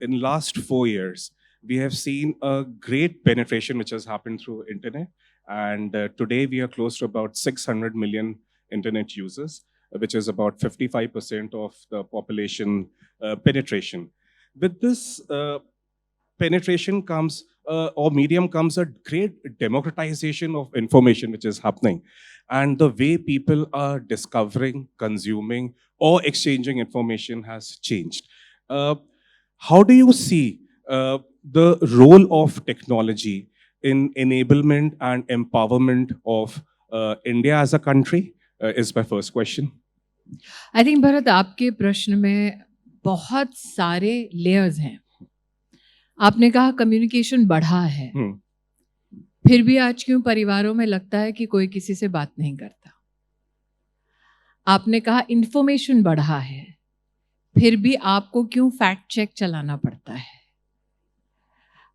in last 4 years, we have seen a great penetration which has happened through internet. And today we are close to about 600 million internet users, which is about 55% of the population penetration. With this penetration comes, or medium comes, a great democratization of information which is happening. And the way people are discovering, consuming, or exchanging information has changed. Uh, how do you see the role of technology in enablement and empowerment of India as a country? Is my first question. I think Bharat, आपके प्रश्न में बहुत सारे layers हैं. आपने कहा communication बढ़ा है, फिर भी आज क्यों परिवारों में लगता है कि कोई किसी से बात नहीं करता. आपने कहा इंफॉर्मेशन बढ़ा है, फिर भी आपको क्यों फैक्ट चेक चलाना पड़ता है.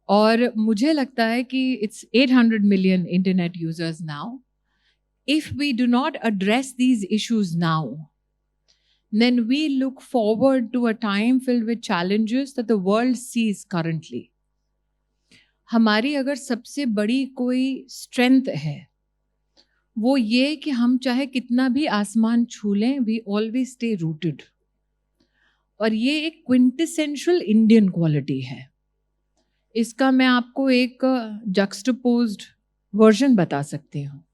और मुझे लगता है कि it's 800 million internet users now. If we do not address these issues now, then we look forward to a time filled with challenges that the world sees currently. हमारी अगर सबसे बड़ी कोई स्ट्रेंथ है, वो ये कि हम चाहे कितना भी आसमान छू लें, we always stay rooted. और ये एक क्विंटेसेंशियल इंडियन क्वालिटी है. इसका मैं आपको एक जक्सटपोज्ड वर्जन बता सकती हूँ.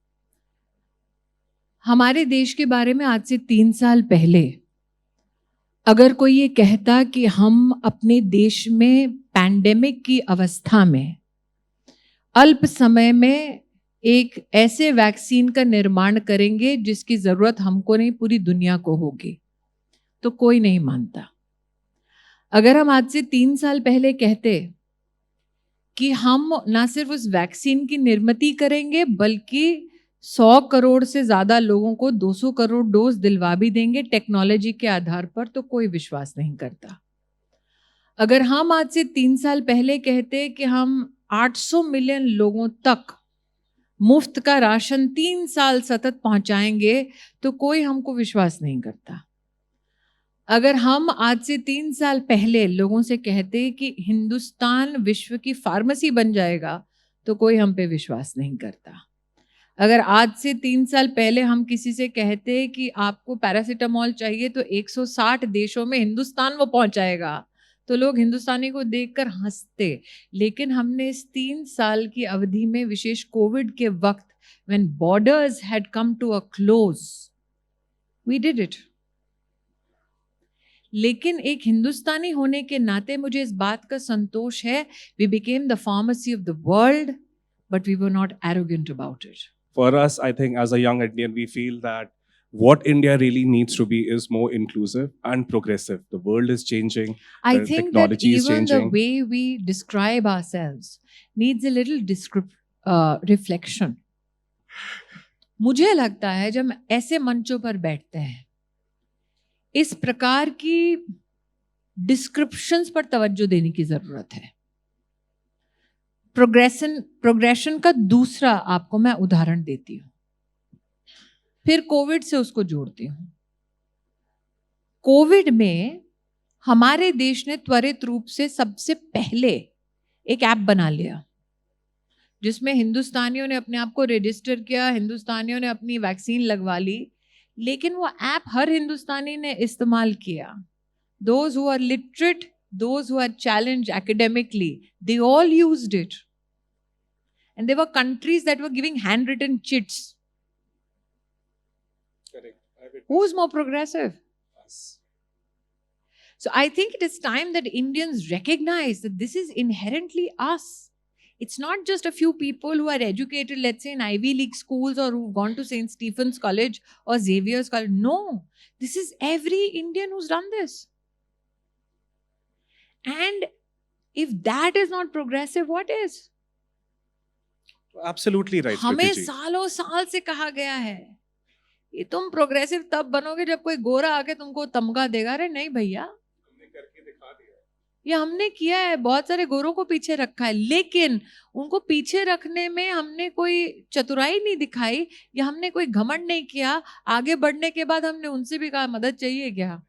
हमारे देश के बारे में आज से 3 साल पहले अगर कोई ये कहता कि हम अपने देश में पैंडेमिक की अवस्था में अल्प समय में एक ऐसे वैक्सीन का निर्माण करेंगे जिसकी ज़रूरत हमको नहीं पूरी दुनिया को होगी, तो कोई नहीं मानता. अगर हम आज से 3 साल पहले कहते कि हम ना सिर्फ उस वैक्सीन की निर्मित करेंगे बल्कि 100 करोड़ से ज़्यादा लोगों को 200 करोड़ डोज दिलवा भी देंगे टेक्नोलॉजी के आधार पर, तो कोई विश्वास नहीं करता. अगर हम आज से 3 साल पहले कहते कि हम 800 मिलियन लोगों तक मुफ्त का राशन 3 साल सतत पहुंचाएंगे, तो कोई हमको विश्वास नहीं करता. अगर हम आज से 3 साल पहले लोगों से कहते कि हिंदुस्तान विश्व की फार्मेसी बन जाएगा, तो कोई हम पे विश्वास नहीं करता. अगर आज से 3 साल पहले हम किसी से कहते कि आपको पैरासीटामोल चाहिए तो 160 देशों में हिंदुस्तान वो पहुंचाएगा, तो लोग हिंदुस्तानी को देखकर हंसते. लेकिन हमने इस 3 साल की अवधि में, विशेष कोविड के वक्त, when borders had come to a close, we did it. लेकिन एक हिंदुस्तानी होने के नाते मुझे इस बात का संतोष है, we became the pharmacy of the world, but we were not arrogant about it. For us, I think as a young Indian, we feel that what India really needs to be is more inclusive and progressive. The world is changing. I think that even the way we describe ourselves needs a little reflection. मुझे लगता है जब ऐसे मंचों पर बैठते हैं, इस प्रकार की डिस्क्रिप्शंस पर तवज्जो देने की जरूरत है. प्रोग्रेशन का दूसरा आपको मैं उदाहरण देती हूँ, फिर कोविड से उसको जोड़ती हूँ. कोविड में हमारे देश ने त्वरित रूप से सबसे पहले एक ऐप बना लिया जिसमें हिंदुस्तानियों ने अपने आप को रजिस्टर किया, हिंदुस्तानियों ने अपनी वैक्सीन लगवा ली. लेकिन वो ऐप हर हिंदुस्तानी ने इस्तेमाल किया. Those who are literate, those who are challenged academically, they all used it. And there were countries that were giving handwritten chits. Correct. Who's more progressive? Us. So I think it is time that Indians recognize that this is inherently us. It's not just a few people who are educated, let's say in Ivy League schools, or who've gone to St. Stephen's College or Xavier's College. No, this is every Indian who's done this. And if that is not progressive, what is? Absolutely right. हमें सालों साल से कहा गया है कि तुम progressive तब बनोगे जब कोई गोरा आके तुमको तमगा देगा. अरे नहीं भैया, हमने करके दिखा दिया. ये हमने किया है. बहुत सारे गोरों को पीछे रखा है, लेकिन उनको पीछे रखने में हमने कोई चतुराई नहीं दिखाई या हमने कोई घमंड नहीं किया. आगे बढ़ने के बाद हमने उनसे भी कहा मदद चाहिए क्या.